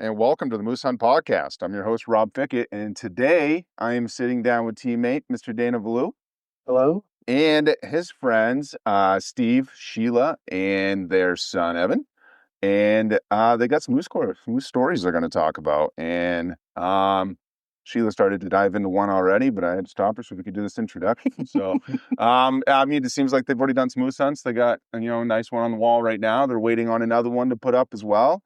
and welcome to the Moose Hunt Podcast. I'm your host, Rob Fickett, and today I am sitting down with teammate Mr. Dana Valleau. Hello. And his friends, Steve, Sheila, and their son, Evan. And they got some moose stories they're going to talk about. And Sheila started to dive into one already, but I had to stop her so we could do this introduction. So, it seems like they've already done some moose hunts. They got, a nice one on the wall right now. They're waiting on another one to put up as well.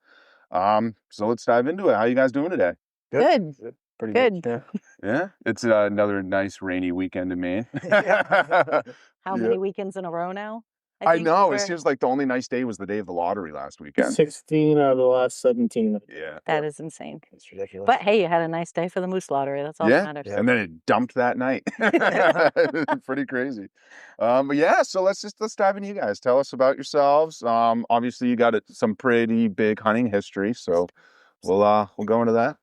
So let's dive into it. How you guys doing today? Good. Pretty Good. Yeah, it's another nice rainy weekend in Maine. How many weekends in a row now? I know. It seems like the only nice day was the day of the lottery last weekend. 16 out of the last 17. Yeah. That is insane. It's ridiculous. But hey, you had a nice day for the moose lottery. That's all that matters. And then it dumped that night. Pretty crazy. So let's dive into you guys. Tell us about yourselves. Obviously you got some pretty big hunting history, so we'll go into that.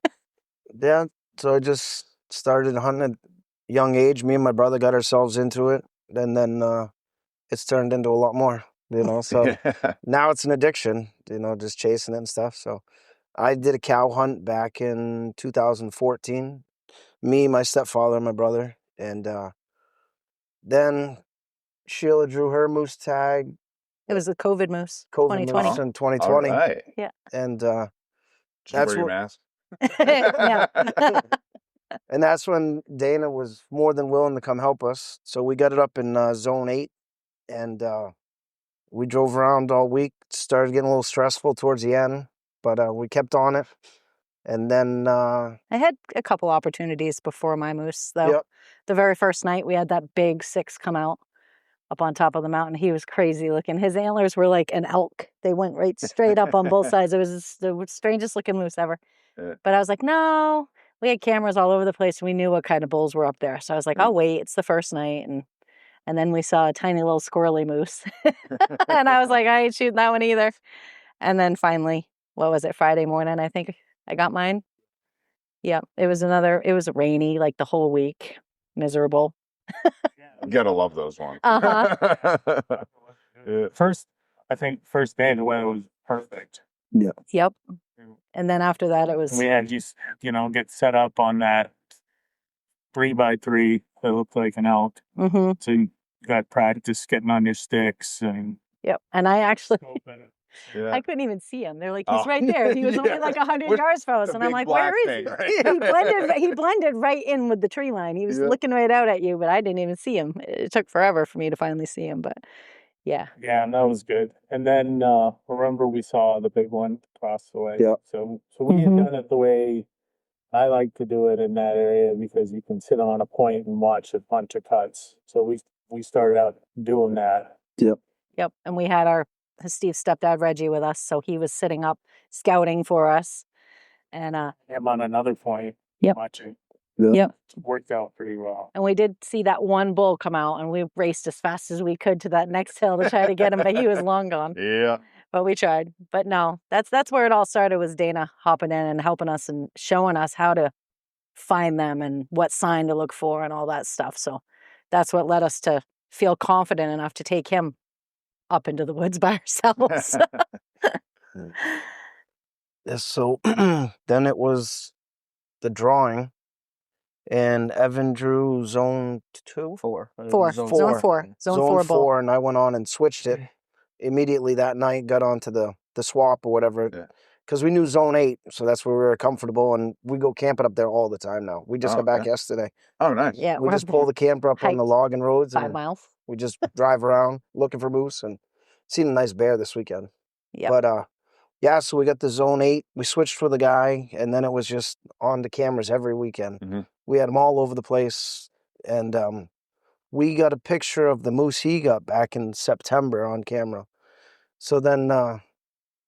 Yeah, so I just started hunting at a young age. Me and my brother got ourselves into it, and then it's turned into a lot more, so now it's an addiction, just chasing it and stuff. So I did a cow hunt back in 2014, me, my stepfather, and my brother, and then Sheila drew her moose tag. It was the COVID moose, COVID 2020. moose in 2020. All right. Yeah. And Did you wear your mask? Yeah. And that's when Dana was more than willing to come help us. So we got it up in Zone 8, and we drove around all week. Started getting a little stressful towards the end, but we kept on it. And then I had a couple opportunities before my moose, though. Yep. The very first night, we had that big 6 come out up on top of the mountain. He was crazy looking. His antlers were like an elk. They went right straight up on both sides. It was the strangest looking moose ever. But I was like, no. We had cameras all over the place, and we knew what kind of bulls were up there. So I was like, I'll wait. It's the first night. And then we saw a tiny little squirrely moose. And I was like, I ain't shooting that one either. And then finally, what was it, Friday morning, I think I got mine. Yeah, it was rainy, like the whole week. Miserable. You gotta love those ones. First day the weather was perfect. Yeah. Yep. And then after that, it was. We had get set up on that 3x3 that looked like an elk. Mm-hmm. So you got practice getting on your sticks and. Yep. And I actually. Yeah. I couldn't even see him. They're like, he's right there. He was only like 100 yards from us. And I'm like, where is he? Right? He blended right in with the tree line. He was looking right out at you, but I didn't even see him. It took forever for me to finally see him, but yeah. Yeah, and that was good. And then remember we saw the big one across the way. Yeah. So we had done it the way I like to do it in that area, because you can sit on a point and watch a bunch of cuts. So we started out doing that. Yep. And we had Steve's stepdad Reggie with us, so he was sitting up scouting for us. And I'm on another point watching. Yep. It worked out pretty well. And we did see that one bull come out, and we raced as fast as we could to that next hill to try to get him, but he was long gone. Yeah. But we tried. But no, that's where it all started, was Dana hopping in and helping us and showing us how to find them and what sign to look for and all that stuff. So that's what led us to feel confident enough to take him up into the woods by ourselves. So then it was the drawing, and Evan drew zone 2? 4. Zone 4, and I went on and switched it immediately that night, got onto the swap or whatever, because we knew zone 8, so that's where we were comfortable, and we go camping up there all the time now. We just got back yesterday. Oh, nice. Yeah, we just pull the camper up on the logging roads 5 and miles. we just drive around looking for moose, and seen a nice bear this weekend. Yeah. But so we got the zone 8. We switched with a guy, and then it was just on the cameras every weekend. Mm-hmm. We had them all over the place, and we got a picture of the moose he got back in September on camera. So then, I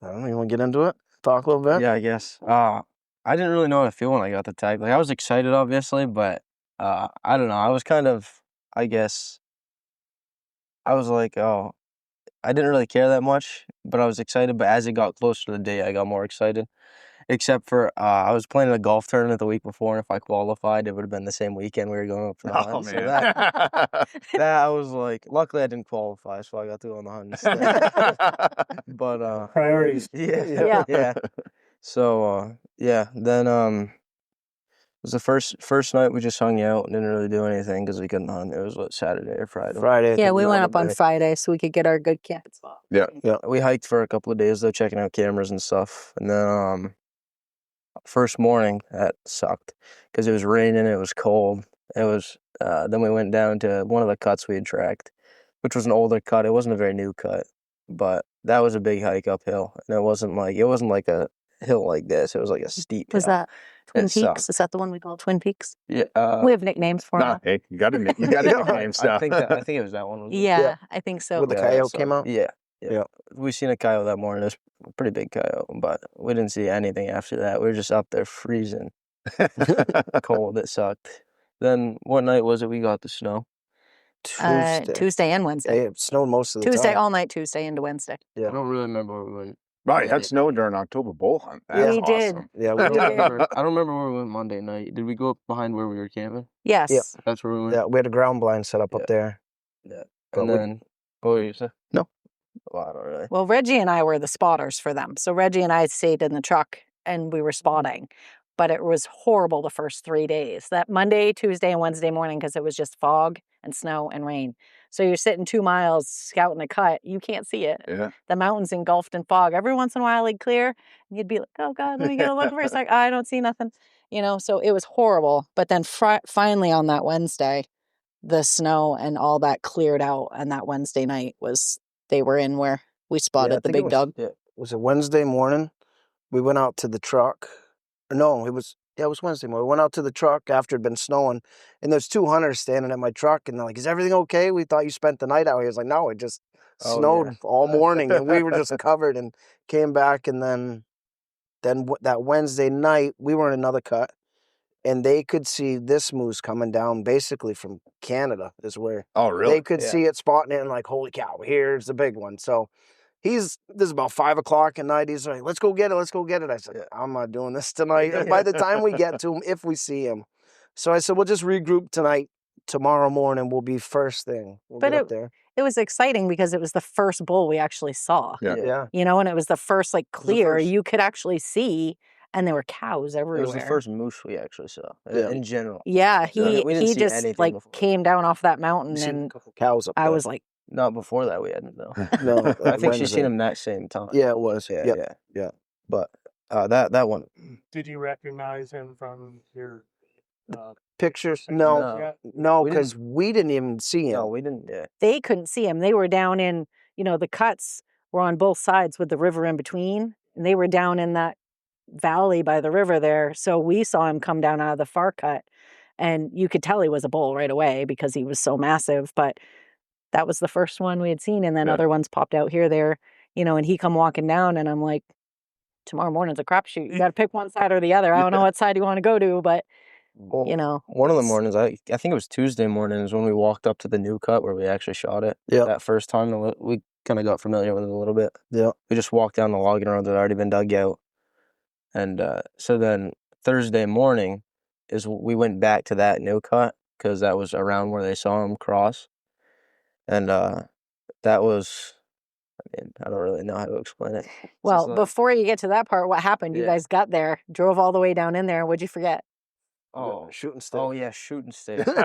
don't know, you want to get into it? Talk a little bit? Yeah, I guess. I didn't really know how to feel when I got the tag. Like, I was excited, obviously, but I don't know. I was kind of, I guess, I was like, oh, I didn't really care that much, but I was excited. But as it got closer to the day, I got more excited. Except for I was playing a golf tournament the week before, and if I qualified, it would have been the same weekend we were going up for the hunt. Oh, So man. that I was like, luckily I didn't qualify, so I got to go on the hunt instead. But Priorities. yeah. So Yeah. Then it was the first night we just hung out and didn't really do anything because we couldn't hunt. It was what, Saturday or Friday. Friday. I Yeah, think we went another up on day. Friday so we could get our good camp spot. Yeah. We hiked for a couple of days though, checking out cameras and stuff. And then first morning that sucked because it was raining. It was cold. It was. Then we went down to one of the cuts we had tracked, which was an older cut. It wasn't a very new cut, but that was a big hike uphill, and it wasn't like a hill like this. It was like a steep Was hill. that Twin It Peaks? sucked. Is that the one we call Twin Peaks? Yeah. We have nicknames for Nah, them. hey, you got to nickname stuff. I think it was that one. wasn't it? Yeah, I think so. With the Yeah, coyote so- came out? Yeah. Yeah. We seen a coyote that morning. It was a pretty big coyote, but we didn't see anything after that. We were just up there freezing cold. It sucked. Then what night was it we got the snow? Tuesday and Wednesday. It snowed most of the Tuesday time. all night, Tuesday into Wednesday. Yeah. I don't really remember where we went. Right, it had snow during October bull hunt. That's We did. awesome. Yeah, I we don't, did. remember, I don't remember where we went Monday night. Did we go up behind where we were camping? Yes. Yep. That's where we went. Yeah, we had a ground blind set up Yeah. up there. Yeah. But And we- then what were you saying? No. Well, I don't really. Well, Reggie and I were the spotters for them. So Reggie and I stayed in the truck and we were spotting. But it was horrible the first 3 days. That Monday, Tuesday, and Wednesday morning, because it was just fog and snow and rain. So you're sitting 2 miles scouting a cut. You can't see it. Yeah. The mountain's engulfed in fog. Every once in a while, it'd clear. And you'd be like, oh, God, let me get a look for a sec. I don't see nothing. So it was horrible. But then finally on that Wednesday, the snow and all that cleared out. And that Wednesday night they were in where we spotted the think it big was- dog. Was it Wednesday morning? We went out to the truck. No, it was Wednesday morning. We went out to the truck after it had been snowing, and there's 2 hunters standing at my truck, and they're like, "Is everything okay? We thought you spent the night out here." I was like, "No, it just Oh, snowed yeah. all morning, and we were just covered." And came back, and then that Wednesday night we were in another cut, and they could see this moose coming down basically from Canada. Is where Oh, really? they could Yeah. see it spotting it, and like, holy cow, here's the big one. So. This is about 5 o'clock at night. He's like, let's go get it. Let's go get it. I said, Yeah. I'm not doing this tonight. And by the time we get to him, if we see him. So I said, we'll just regroup tonight. Tomorrow morning will be first thing. We'll But get up there. It was exciting because it was the first bull we actually saw. Yeah. Yeah. And it was the first was the clear first. you could actually see, and there were cows It everywhere. was the first moose we actually saw Yeah. in general. Yeah, Yeah, we didn't he see just anything before. came down off that mountain, We seen a and couple cows up I there. was like, Not before that we hadn't though. No, I think she's Wednesday. seen him that same time. Yeah, it was. Yeah. Yeah. Yeah. But that one. Did you recognize him from your Pictures? pictures No. yet? No, We because we didn't even see him. No, we didn't. Yeah. they couldn't see him. They were down in, the cuts were on both sides with the river in between, and they were down in that valley by the river there. So we saw him come down out of the far cut, and you could tell he was a bull right away because he was so massive. But that was the first one we had seen, and then Yeah. other ones popped out here, there, and he come walking down, and I'm like, tomorrow morning's a crapshoot. You got to pick one side or the other. I don't know what side you want to go to, but Well, One one of the mornings, I think it was Tuesday morning, is when we walked up to the new cut where we actually shot it. Yeah. That first time, and we kind of got familiar with it a little bit. Yeah. We just walked down the logging road that had already been dug out. And so then Thursday morning is we went back to that new cut because that was around where they saw him cross. And that was, I don't really know how to explain it. It's well, just like- before you get to that part, what happened? You Yeah. guys got there, drove all the way down in there. What'd you forget? Shooting stick. Oh yeah, shooting sticks. Was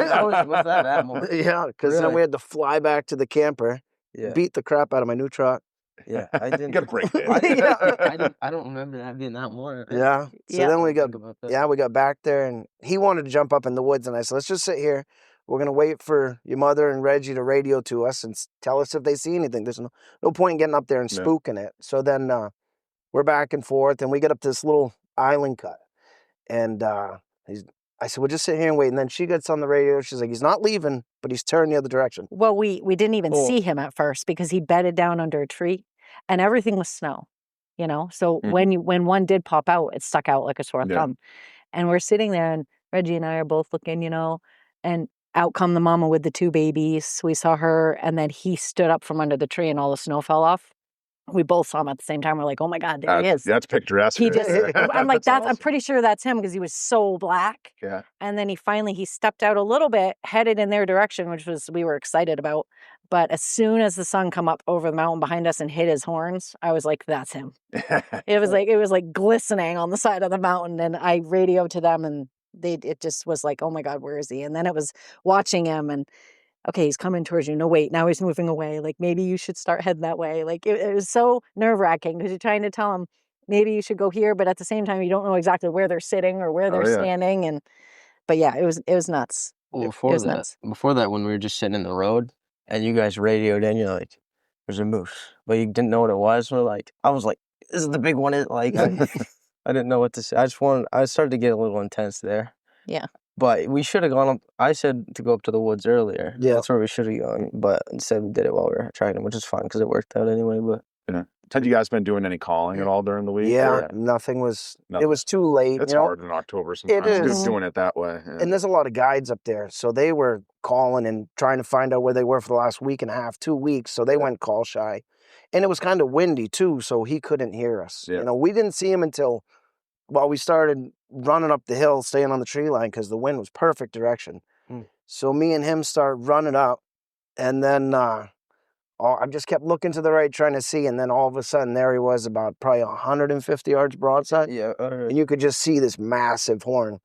that morning? Yeah, because then Really? we had to fly back to the camper, Yeah, beat the crap out of my new truck. yeah. I You didn't. got to break it. I don't remember that being that morning. Yeah. So Yeah. then we got Think about that. Yeah, we got back there, and he wanted to jump up in the woods, and I said, let's just sit here. We're going to wait for your mother and Reggie to radio to us and tell us if they see anything. There's no point in getting up there and Yeah. spooking it. So then we're back and forth, and we get up to this little island cut. And I said, we'll just sit here and wait. And then she gets on the radio. She's like, he's not leaving, but he's turning the other direction. Well, we didn't even Oh. see him at first because he bedded down under a tree, and everything was snow. So Mhm. when one did pop out, it stuck out like a sore Yeah. thumb. And we're sitting there, and Reggie and I are both looking, and out come the mama with the 2 babies. We saw her, and then he stood up from under the tree, and all the snow fell off. We both saw him at the same time. We're like, oh my God, there he is. That's picturesque. He right just, there. I'm like, That's I'm awesome. pretty sure that's him because he was so black. Yeah. And then he stepped out a little bit, headed in their direction, which we were excited about. But as soon as the sun come up over the mountain behind us and hit his horns, I was like, that's him. It was like glistening on the side of the mountain. And I radioed to them, and it just was like, oh my God, where is he? And then it was watching him, and okay, he's coming towards you. No, wait, now he's moving away. Like, maybe you should start heading that way. Like, it was so nerve-wracking because you're trying to tell him maybe you should go here, but at the same time, you don't know exactly where they're sitting or where they're standing. But yeah, it was nuts. Well, It was nuts. before that, when we were just sitting in the road and you guys radioed in, you're like, there's a moose, but you didn't know what it was. I was like, this is the big one. I didn't know what to say. I started to get a little intense there. Yeah. But we should have gone up. I said to go up to the woods earlier. Yeah. That's where we should have gone. But instead we did it while we were tracking, which is fine because it worked out anyway. But Had you guys been doing any calling at all during the week? Yeah, nothing was. It was too late. It's hard in October sometimes. It is. Just doing it that way. Yeah. And there's a lot of guides up there, so they were calling and trying to find out where they were for the last week and a half, 2 weeks. So they went call shy, and it was kind of windy too, so he couldn't hear us. Yeah. We didn't see him until we started running up the hill, staying on the tree line because the wind was perfect direction. So me and him start running up, and then I just kept looking to the right, trying to see, and then all of a sudden there he was, about probably 150 yards broadside. yeah, And you could just see this massive horn.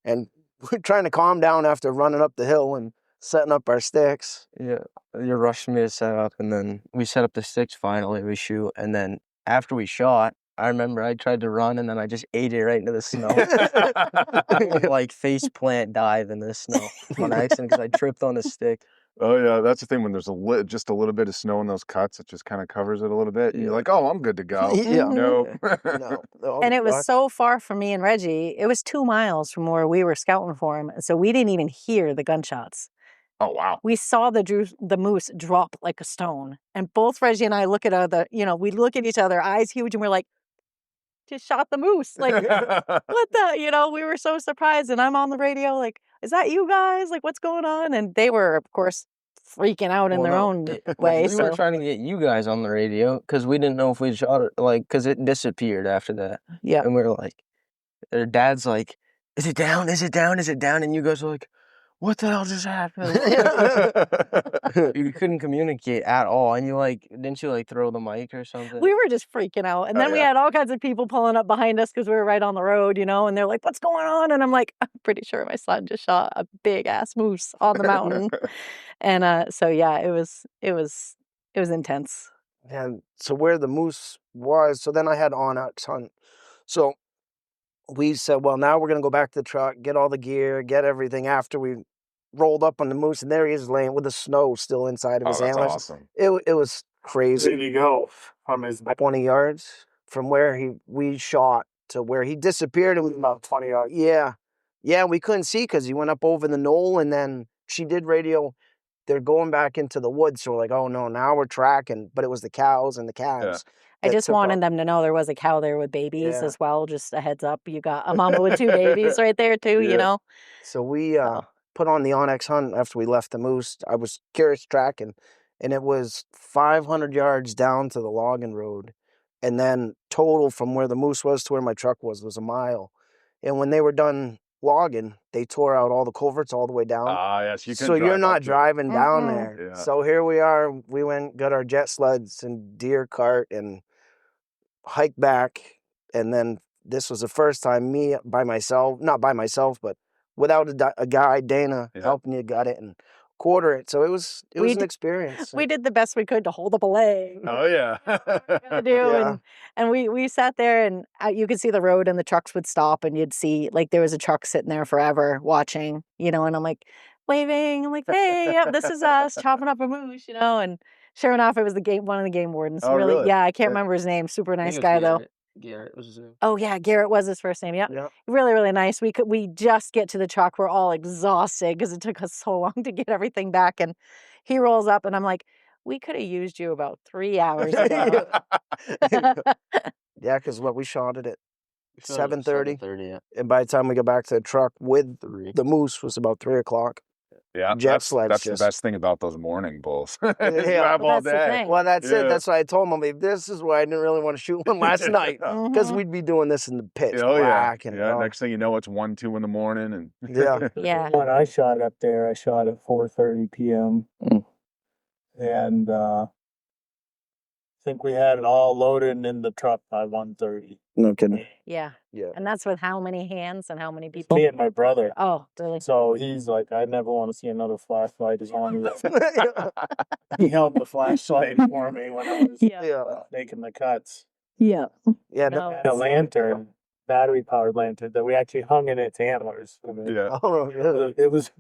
And we're trying to calm down after running up the hill and setting up our sticks. yeah. You rushed me to set up, and then we set up the sticks finally. We shoot, and then after we shot, I remember I tried to run, and then I just ate it right into the snow. Like face plant dive in the snow on accident because I tripped on a stick. Oh yeah, that's the thing when there's just a little bit of snow in those cuts, it just kind of covers it a little bit. And you're like, oh, I'm good to go. Yeah. No. No. And it was so far from me and Reggie. It was 2 miles from where we were scouting for him. So we didn't even hear the gunshots. Oh wow. We saw the moose drop like a stone. And both Reggie and I look at we look at each other, eyes huge, and we're like, just shot the moose. Like, what the, we were so surprised. And I'm on the radio like, is that you guys? Like, what's going on? And they were, of course, freaking out in their own way. We were trying to get you guys on the radio because we didn't know if we shot it, because it disappeared after that. Yeah. And we were like, their dad's like, is it down? Is it down? Is it down? And you guys were like, what the hell just happened? You couldn't communicate at all. And didn't you throw the mic or something? We were just freaking out. And then we had all kinds of people pulling up behind us because we were right on the road, and they're like, what's going on? And I'm like, I'm pretty sure my son just shot a big ass moose on the mountain. And so yeah, it was intense. And so where the moose was, so then I had on-ox hunt. So we said, well, now we're going to go back to the truck, get all the gear, get everything after we rolled up on the moose, and there he is laying with the snow still inside of his antlers. Awesome. It was crazy. Where did he go from his 20 yards from where we shot to where he disappeared. It was about 20 yards? Yeah. Yeah, we couldn't see because he went up over the knoll, and then she did radio. They're going back into the woods, so we're like, oh no, now we're tracking. But it was the cows and the calves. I just wanted them to know there was a cow there with babies as well. Just a heads up, you got a mama with 2 babies right there too, So we put on the Onyx hunt after we left the moose. I was curious tracking, and it was 500 yards down to the logging road. And then total from where the moose was to where my truck was a mile. And when they were done logging, they tore out all the culverts all the way down. Yes, you can. So you're not driving down there. Yeah. So here we are. We got our jet sleds and deer cart and hiked back. And then this was the first time me by myself, not by myself, but without a guide, Dana helping you gut it and quarter it. So it was an experience. We did the best we could to hold up a leg. Oh yeah. And we sat there, and you could see the road, and the trucks would stop, and you'd see there was a truck sitting there forever watching, and I'm like waving. I'm like, hey, yep, this is us chopping up a moose, and sure enough, it was one of the game wardens. Oh, really? Yeah, I can't remember his name. Super nice guy though. Garrett was his name. Oh yeah, Garrett was his first name. Yep. Yeah. Really, really nice. We just get to the truck. We're all exhausted because it took us so long to get everything back. And he rolls up, and I'm like, we could have used you about 3 hours ago. Yeah, because we shot it at 7:30. 7:30, yeah. And by the time we got back to the truck with the moose was about 3:00. Yeah, that's the best thing about those morning bulls. You Yeah. have all That's the day. thing. Well, that's it. Yeah. That's why I told him, this is why I didn't really want to shoot one last night. Because we'd be doing this in the pitch black. And, Next thing you know, it's 1, 2 in the morning, and Yeah. Yeah. When I shot up there, I shot at 4:30 p.m. and I think we had it all loaded in the truck by 1:30. No kidding. Yeah. Yeah. And that's with how many hands and how many It's people? me and my brother. Oh, really? So he's like, I never want to see another flashlight as long as he held the flashlight for me when I was Yeah. making the cuts. Yeah. Yeah. No. Had a lantern, battery powered lantern that we actually hung in its antlers. I mean, Yeah. Oh, really? it was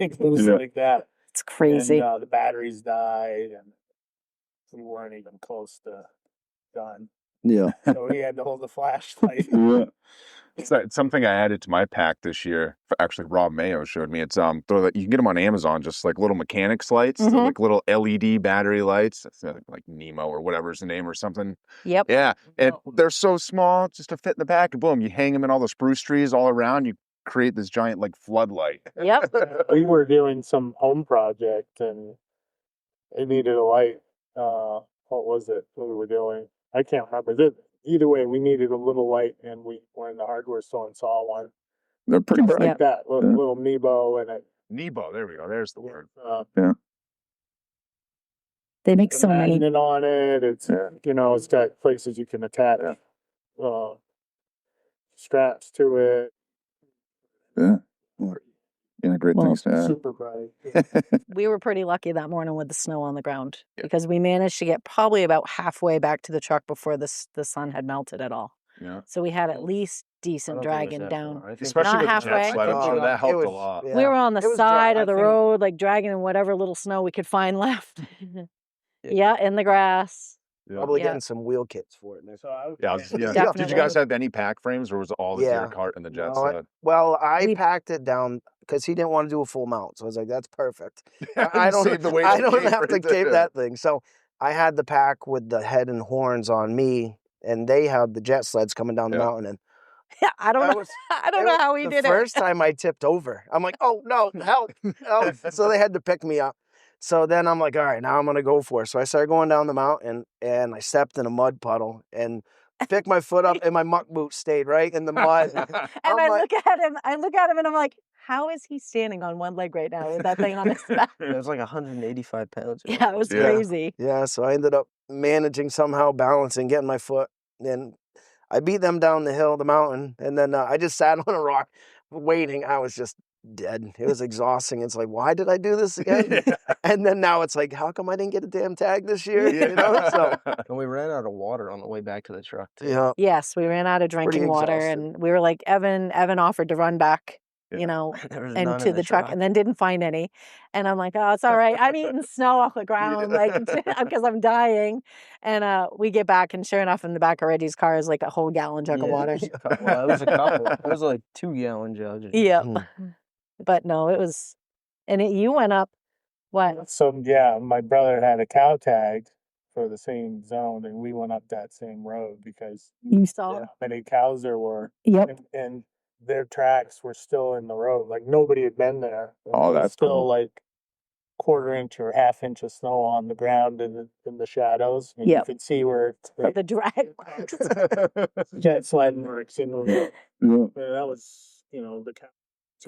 like that. It's crazy. And the batteries died, and we weren't even close to done. Yeah. So we had to hold the flashlight. Yeah. It's something I added to my pack this year. Actually, Rob Mayo showed me. It's you can get them on Amazon, just like little mechanics lights, they're like little LED battery lights. It's like Nemo or whatever's the name or something. Yep. Yeah, and they're so small, just to fit in the pack. And boom, you hang them in all the spruce trees all around. You create this giant like floodlight. Yep. We were doing some home project, and it needed a light. What was it? What we were doing? I can't remember. Either way, we needed a little light, and we went in the hardware store and saw one. They're pretty Just bright. like that, little Nebo, and it. Nebo, there we go. There's the word. They make so a many. magnet on it. It's it's got places you can attach straps to it. Yeah. Yeah, great Well, things to add. Super bright. We were pretty lucky that morning with the snow on the ground because we managed to get probably about halfway back to the truck before the sun had melted at all. Yeah. So we had at least decent I don't think it was dragging that down. far. I think Especially Not with halfway. jet sled, I'm sure that helped a lot. We were on the It was side dry, of the I think. road, like dragging in whatever little snow we could find left. Yeah, in the grass. Probably Yeah. getting some wheel kits for it. So I, Yeah, Did you Definitely. guys have any pack frames, or was it all the deer Yeah. cart and the jet No, sled? Well, I We- packed it down because he didn't want to do a full mount. So I was like, that's perfect. You I don't saved the weight I of the don't cape have to right cape there. that thing. So I had the pack with the head and horns on me, and they had the jet sleds coming down the Yeah. mountain. And Yeah, I don't that know. was- I don't it know was how he the did first time I tipped over. I'm like, oh no, help, help. So they had to pick me up. So then I'm like, all right, now I'm gonna go for it. So I started going down the mountain, and I stepped in a mud puddle and picked my foot up, and my muck boot stayed right in the mud. And I'm I like- look at him. I look at him, and I'm like, how is he standing on one leg right now with that thing on his back? It was like 185 pounds. or Yeah, it was Yeah. crazy. Yeah, so I ended up managing somehow balancing, getting my foot, and I beat them down the hill, the mountain, and then I just sat on a rock waiting. I was just dead. It was exhausting. It's like, why did I do this again? And then now it's like, how come I didn't get a damn tag this year? You know? So And we ran out of water on the way back to the truck. Too. yeah, Yes, we ran out of pretty drinking water, exhausted. and we were like, Evan offered to run back, Yeah. There was none into in the truck, and then didn't find any. And I'm like, oh, it's all right. I'm eating snow off the ground, like, because I'm dying. And we get back, and sure enough, in the back of Reggie's car is like a whole gallon jug of water. Well, it was a couple. It was like 2-gallon jugs. Yep. Mm. But no, it was, and you went up, what? So my brother had a cow tag for the same zone, and we went up that same road because You saw? how many cows there were. Yep. And their tracks were still in the road, like nobody had been there. And Oh, there was that's still cool. like quarter-inch or half-inch of snow on the ground in the shadows. And Yep. you could see where The drag. jet sled marks in the road. Yeah. And that was, the cow.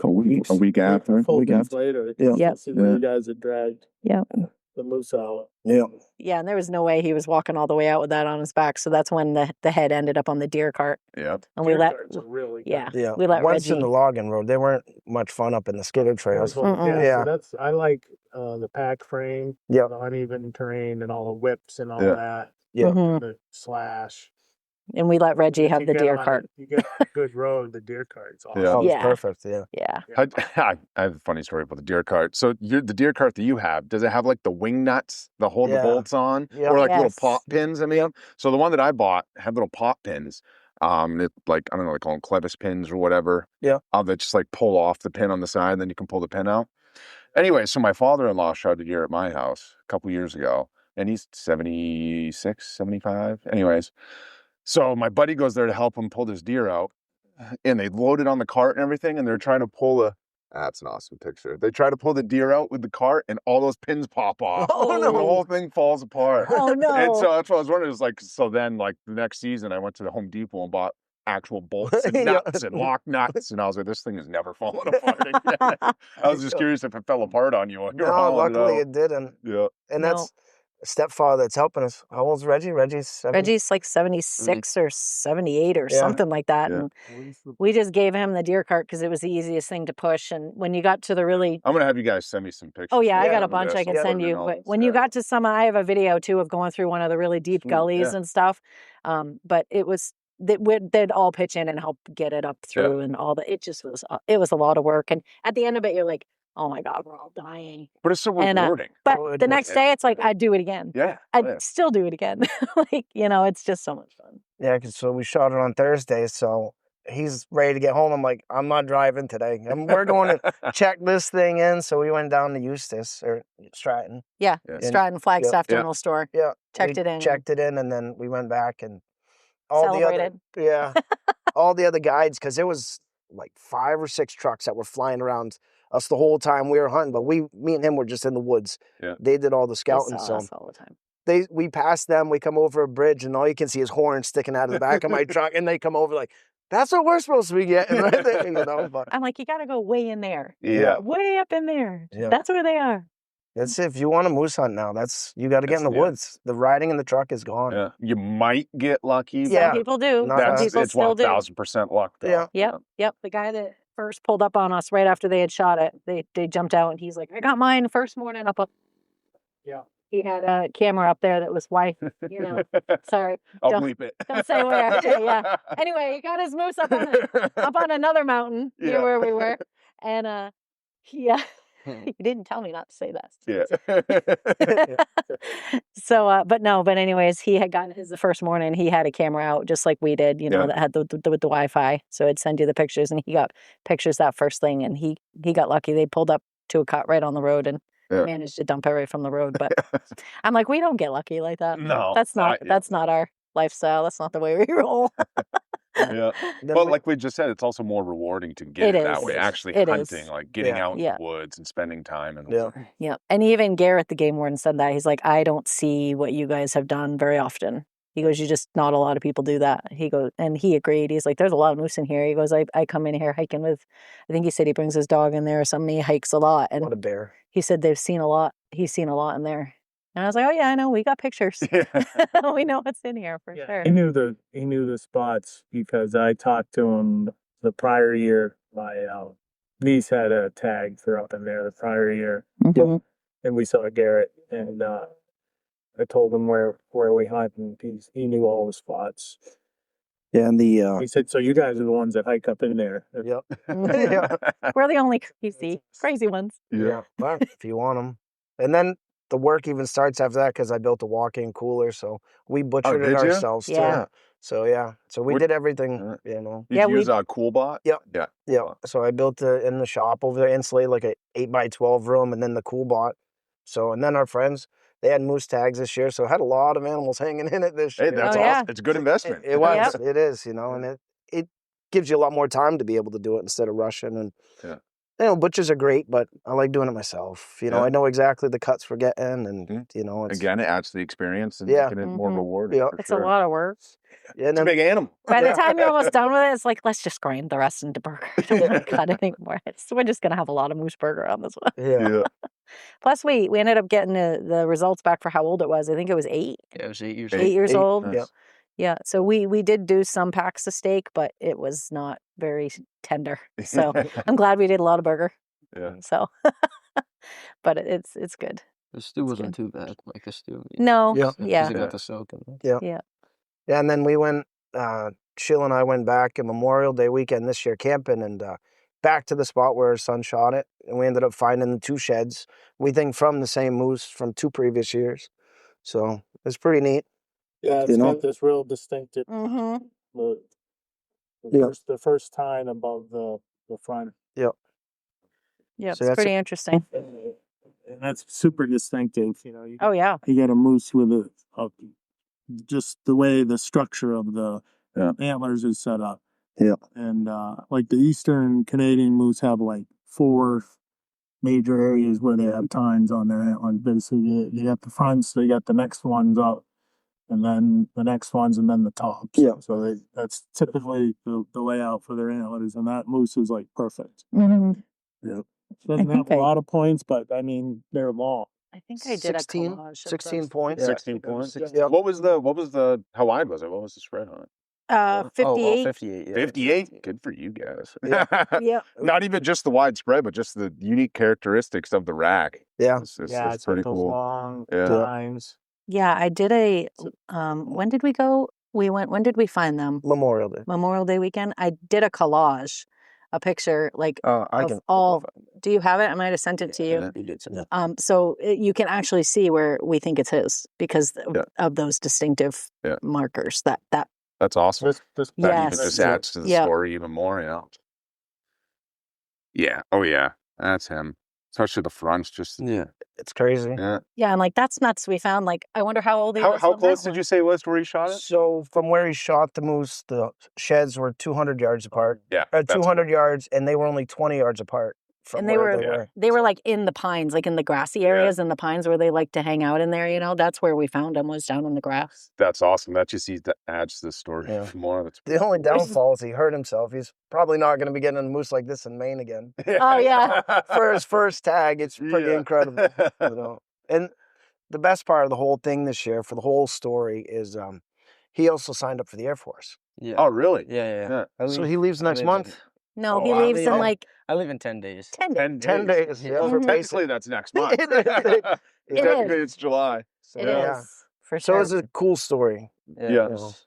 A week after. Full week weeks after. later. Yeah. Yep. See where Yeah. you guys had dragged Yep. the moose out. Yeah. Yeah, and there was no way he was walking all the way out with that on his back. So that's when the head ended up on the deer cart. Yep. And we Deer let, carts are really good. yeah, Yeah. we let Once in Reggie. the logging road, they weren't much fun up in the skidder trails. Mm-mm. Yeah. So I like the pack frame, Yeah. the uneven terrain, and all the whips and all Yeah. that. Yeah. Mhm. The slash. And we let Reggie If have you the get deer on cart. You get on a good road, the deer cart's awesome. Yeah. Oh, it was Yeah. perfect. Yeah. Yeah. I have a funny story about the deer cart. So the deer cart that you have, does it have like the wing nuts that hold the Yeah. bolts on? Yeah. Or like little Yes. pop pins? I mean, so the one that I bought had little pop pins. It, like, I don't know, they call them clevis pins or whatever. Yeah. That just like pull off the pin on the side, and then you can pull the pin out. Anyway, so my father-in-law shot a deer at my house a couple years ago, and he's 76, 75. Anyways, so my buddy goes there to help him pull this deer out, and they load it on the cart and everything, and they're trying to pull the. That's an awesome picture. They try to pull the deer out with the cart, and all those pins pop off. Oh, And no. the whole thing falls apart. Oh And no. so that's what I was wondering. Is like, so then, like the next season, I went to the Home Depot and bought actual bolts and nuts and lock nuts. And I was like, this thing is never falling apart again. I was just curious if it fell apart on you while you were No, hauling luckily it it didn't. out. And No. that's a stepfather that's helping us. How old's Reggie? Reggie's like 76 or 78 or Yeah. something like that. Yeah. And we just gave him the deer cart because it was the easiest thing to push. And when you got to the really, I'm going to have you guys send me some pictures. oh yeah, I Yeah, got a over bunch this. I can I'll send put it in you. all But the when you chat. got to some, I have a video too of going through one of the really deep gullies Yeah. and stuff. But it was, they'd all pitch in and help get it up through and all that. It was a lot of work. And at the end of it, you're like, oh my God, we're all dying. But it's so And, rewarding. but the next day, it's like, I'd do it again. Yeah. I'd still do it again. Like, it's just so much fun. Yeah, so we shot it on Thursday, so he's ready to get home. I'm like, I'm not driving today. We're going to check this thing in. So we went down to Eustis or Stratton. Yeah, Yeah. Stratton Flagstaff Yeah. General Store. Yeah, Checked it in. Checked it in, and then we went back and all Celebrated. the other all the other guides, because there was like 5 or 6 trucks that were flying around us the whole time we were hunting. But me and him were just in the woods. Yeah. They did all the They scouting. saw So us all the time. we passed them. We come over a bridge, and all you can see is horns sticking out of the back of my truck. And they come over like, that's what we're supposed to be getting right there, But I'm like, you got to go way in there. Yeah. Way up in there. Yeah. That's where they are. that's if you want a moose hunt now. You got to get in the woods. The riding in the truck is gone. Yeah. You might get lucky. Yeah. Some people do. Not Some us. people It's still do. 1,000% luck. Though. Yeah. Yep. The guy that first pulled up on us right after they had shot it, they jumped out and he's like, I got mine first morning up. Yeah. He had a camera up there that was white, sorry. I'll Don't- bleep it. Don't say where. Yeah. Anyway, he got his moose up on another mountain near Yeah. where we were. And he didn't tell me not to say Yeah. that. So, but anyways, he had gotten his the first morning. He had a camera out just like we did, that had with the Wi-Fi. So it'd send you the pictures, and he got pictures that first thing, and he got lucky. They pulled up to a cut right on the road and managed to dump it right from the road. But I'm like, we don't get lucky like that. No. That's not our lifestyle. That's not the way we roll. Yeah. Well, like we just said, it's also more rewarding to get it that way. Actually hunting, like getting out in the woods and spending time. Yeah. And even Garrett, the game warden, said that. He's like, I don't see what you guys have done very often. He goes, not a lot of people do that. He goes, and he agreed. He's like, there's a lot of moose in here. He goes, I come in here hiking with, I think he said he brings his dog in there or something. He hikes a lot. And What a bear. he said they've seen a lot. He's seen a lot in there. And I was like, oh yeah, I know. We got pictures. We know what's in here for sure. He knew the spots because I talked to him the prior year. My niece had a tag for up in there the prior year, and we saw Garrett, and I told him where we hunt, and he knew all the spots. Yeah, and he said, so you guys are the ones that hike up in there. Yep. We're the only crazy ones. Yeah. Well, if you want them. And then the work even starts after that, because I built a walk-in cooler, so we butchered it ourselves too. Yeah. So so we did everything, Did you use a Coolbot? Yep. Yeah. So I built it in the shop over there, insulated like a 8x12 room, and then the Coolbot. So, and then our friends, they had moose tags this year, so I had a lot of animals hanging in it this year. Hey, that's awesome. It's a good investment. It was. It is, and it gives you a lot more time to be able to do it instead of rushing. And butchers are great, but I like doing it myself. I know exactly the cuts we're getting, and it's, again, it adds to the experience and making it more rewarding. Yeah, it's a lot of work. Yeah, it's a big animal. By the time you're almost done with it, it's like, let's just grind the rest into burger. Don't want to cut anymore. We're just gonna have a lot of moose burger on this one. Yeah. Plus, we ended up getting the results back for how old it was. I think it was 8. Yeah, it was 8 years. 8 years old. Nice. Yeah. So we did do some packs of steak, but it was not very tender. So I'm glad we did a lot of burger. Yeah. So, but it's good. The stew wasn't too bad, like the stew. No. Yeah. Yeah. It got the soak in it. Yeah. Yeah, and then we went, Sheila and I went back on Memorial Day weekend this year camping, and back to the spot where her son shot it. And we ended up finding 2 sheds, we think from the same moose from 2 previous years. So it's pretty neat. Yeah, it's got this real distinctive, the first tine above the front. Yep. Yeah, So it's pretty interesting. And that's super distinctive, Oh yeah. You get a moose with just the way the structure of the antlers is set up. Yeah. And like the Eastern Canadian moose have like 4 major areas where they have tines on their antlers. Basically, you got the fronts, they got the next ones up, and then the next ones, and then the tops. Yeah. So that's typically the layout for their antlers, and that moose is like perfect. Mhm. Yep. Doesn't think have a I- lot of points, but I mean they're long. I think I did 16, a collage. 16 points. Yeah. 16 points. Yep. What was the how wide was it? What was the spread on it? 58. 58. Yeah. 58? Good for you guys. Yeah. Yep. Not even just the wide spread, but just the unique characteristics of the rack. Yeah. It's It's pretty like those cool. long Yeah. tines. Yeah, I did a. When did we go? When did we find them? Memorial Day. Memorial Day weekend. I did a collage, a picture like I of can all. Do you have it? I might have sent it to you. Yeah. You did some. So you can actually see where we think it's his because Yeah. of those distinctive Yeah. markers. That That's awesome. This That Yes. even just adds to the Yep. story even more, Yeah. Oh yeah. That's him. Especially the fronts, just Yeah. It's crazy. yeah. yeah, and like that's nuts. We found like I wonder how old he was. How when close that did you was. say it was to where he shot it? So from where he shot the moose, the sheds were 200 yards apart. Yeah. that's 200 yards, and they were only 20 yards apart from And they where were they were like in the pines, like in the grassy areas in the pines where they like to hang out in there. You know, that's where we found him was down in the grass. That's awesome. That just adds to the story Yeah. more. That's The only downfall is he hurt himself. He's probably not going to be getting a moose like this in Maine again. Oh, yeah. For his first tag, it's pretty Yeah. incredible. You know? And the best part of the whole thing this year, for the whole story, is he also signed up for the Air Force. Yeah. Oh, really? Yeah. I So leave- he leaves I next leave month. in- No, Oh, he wow. leaves in Oh. like I leave in 10 days. 10 days. 10 days. Yeah, Yeah. for Mhm. Technically, that's next month. It is. Technically, it's July. It Yeah. is for So sure. it's a cool story. Yeah. Yeah. it was-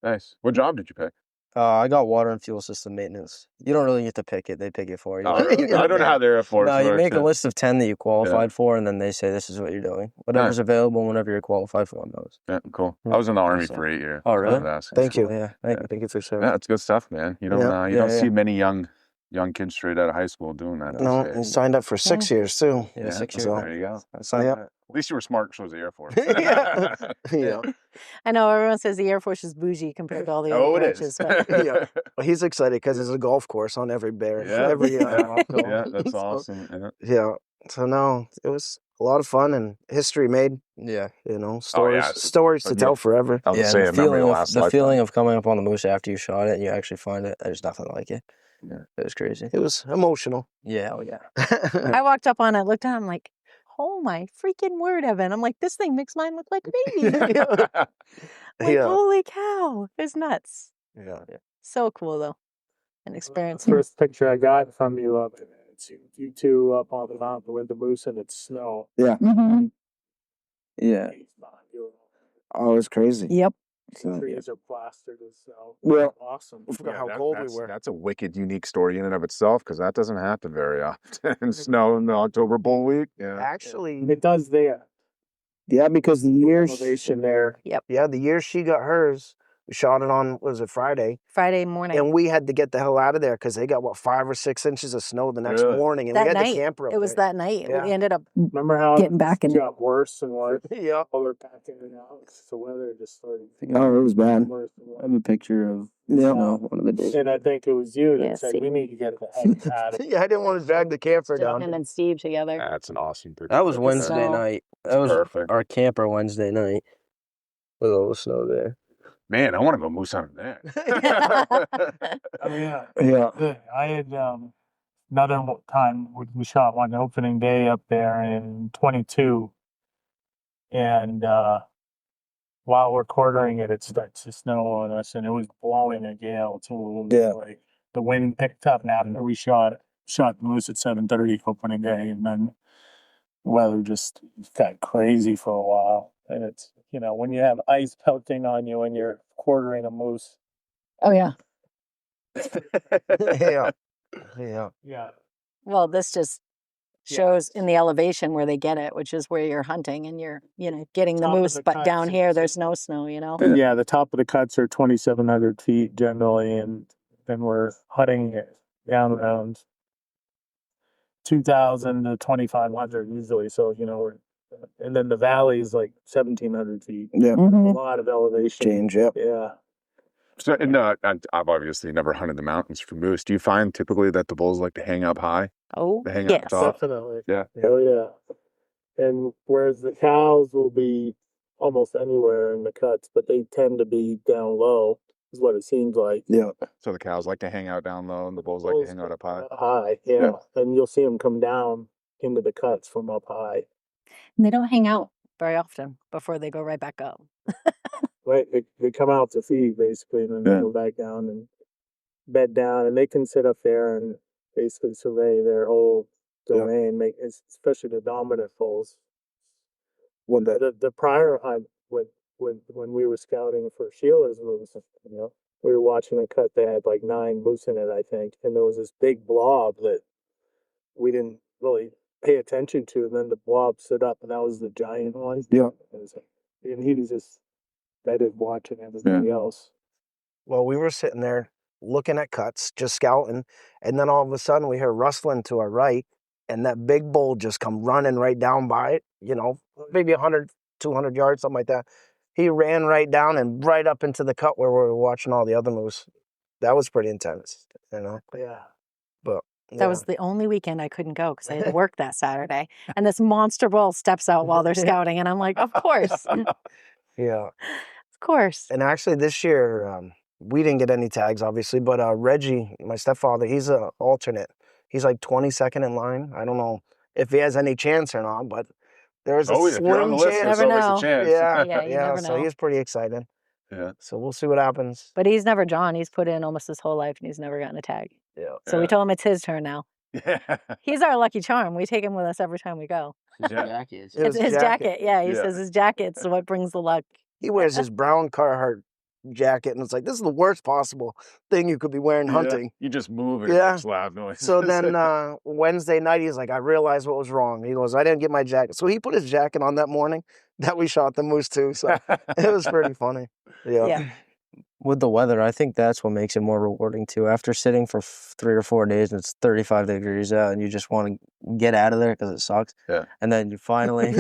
Nice. What job did you pick? I got water and fuel system maintenance. You don't really get to pick it; they pick it for you. Oh, really? I don't know how they're Air Force No, you works, make a yeah. list of 10 that you qualified for, and then they say this is what you're doing. Whatever's available whenever you're qualified for one of those. Yeah, cool. I was in the Army So- for 8 years. Oh, really? I was asking. Thank you. Yeah, thank you for serving. Yeah, it's good stuff, man. You don't Yeah. you don't Yeah, see many young kids straight out of high school doing that. No, these he days. signed up for 6 years too. Yeah, 6 years. so- There you go. I signed Yeah. that. At least you were smart, so was the Air Force. Yeah. Yeah. I know everyone says the Air Force is bougie compared to all the other Oh, it branches, is. but Yeah. Well, he's excited because there's a golf course on every bear. Yeah. Every Yeah, that's So, awesome. Yeah. Yeah. So no, it was a lot of fun and history made. Yeah. You know, stories, it's- stories to but tell yeah. forever. I was Yeah, saying, the memory feeling, lasts the feeling of coming up on the moose after you shot it and you actually find it, there's nothing like it. Yeah. It was crazy. It was emotional. Yeah, oh yeah. I walked up on it, looked down, I'm like, oh my freaking word, Evan. I'm like, this thing makes mine look like a baby. Like, Yeah. holy cow. It's nuts. Yeah. So cool though. An experience. First picture I got from you of it. It's you two up on the mountain with the moose and it's snow. Mhm. Yeah. He's behind you. Oh, it's crazy. Yep. The trees are plastered with snow. Well, Awesome. I forgot how cold we were. That's a wicked, unique story in and of itself because that doesn't happen very often. Snow in the October Bull Week. Yeah. Actually, It does there. yeah, because the year, Elevation there. yeah, the year she got hers, we shot it on, was it Friday? Friday morning. And we had to get the hell out of there because they got, 5 or 6 inches of snow the next Really? morning. And That we had night, the camper up it was there. that night. Yeah. We ended up Remember how getting back it in. got worse and worse? Yeah. Polar packing it out. The weather just started Oh, it was bad. worse and worse. I have a picture of Yeah. one of the days. And I think it was you that Yeah, said see. we need to get the heck out of here. Yeah, I didn't want to drag the camper down. Him and Steve together. That's an awesome picture. That was the Wednesday snow. night. That was perfect. our camper Wednesday night with all the snow there. Man, I want to go moose hunting there. Oh, yeah. Yeah. I had another time we shot one opening day up there in 22, and while we're quartering it, it starts to snow on us, and it was blowing a gale too. Yeah. Like the wind picked up, and after we shot the moose at 7:30 opening day, and then the weather just got crazy for a while. And it's, when you have ice pelting on you and you're quartering a moose. Oh yeah. Yeah. Yeah. Yeah. Well, this just shows in the elevation where they get it, which is where you're hunting and you're, getting the Top of moose, the but down cuts, here it's- there's no snow, Yeah, the top of the cuts are 2,700 feet generally, and then we're hunting it down around 2,000 to 2,500 usually. So, and then the valley is like 1,700 feet. Yeah. A Mhm. lot of elevation. Change, yep. Yeah. So, no, I've obviously never hunted the mountains for moose. Do you find typically that the bulls like to hang up high? Oh, They hang out yes. top. Definitely. Yeah. Oh, yeah. And whereas the cows will be almost anywhere in the cuts, but they tend to be down low, is what it seems like. Yeah. So the cows like to hang out down low, and the bulls like to hang out up high. High, yeah. And you'll see them come down into the cuts from up high. And they don't hang out very often before they go right back up. Right, they come out to feed basically, and then they go back down and bed down, and they can sit up there and basically survey their whole domain, especially the dominant foals. When the prior hunt, when we were scouting for Sheila's moose, we were watching a cut that had like 9 moose in it, I think, and there was this big blob that we didn't really pay attention to, and then the blob stood up, and that was the giant one. Yeah. And he was just bedded watching everybody else. Well, we were sitting there looking at cuts, just scouting, and then all of a sudden we hear rustling to our right, and that big bull just come running right down by it, maybe 100, 200 yards, something like that. He ran right down and right up into the cut where we were watching all the other moose. That was pretty intense, Yeah. But that was the only weekend I couldn't go because I had to work that Saturday. And this monster bull steps out while they're scouting, and I'm like, of course. Yeah. Of course. And actually this year, we didn't get any tags, obviously, but Reggie, my stepfather, he's an alternate. He's like 22nd in line. I don't know if he has any chance or not, but there's a if you're on the slim list, chance. there's Never always know. a chance. Yeah, you never So know. he's pretty excited. Yeah. So we'll see what happens. But he's never drawn. He's put in almost his whole life, and he's never gotten a tag. Yeah. So we told him it's his turn now. Yeah. He's our lucky charm. We take him with us every time we go. His jacket. It's his jacket. Yeah, he says his jacket's what brings the luck. He wears his brown Carhartt jacket, and it's like, this is the worst possible thing you could be wearing hunting. You just move and it Yeah. makes loud noise. So then Wednesday night, he's like, I realized what was wrong. He goes, I didn't get my jacket. So he put his jacket on that morning that we shot the moose too. So it was pretty funny. Yeah. With the weather, I think that's what makes it more rewarding too. After sitting for 3 or 4 days and it's 35 degrees out and you just want to get out of there because it sucks. Yeah. And then you finally,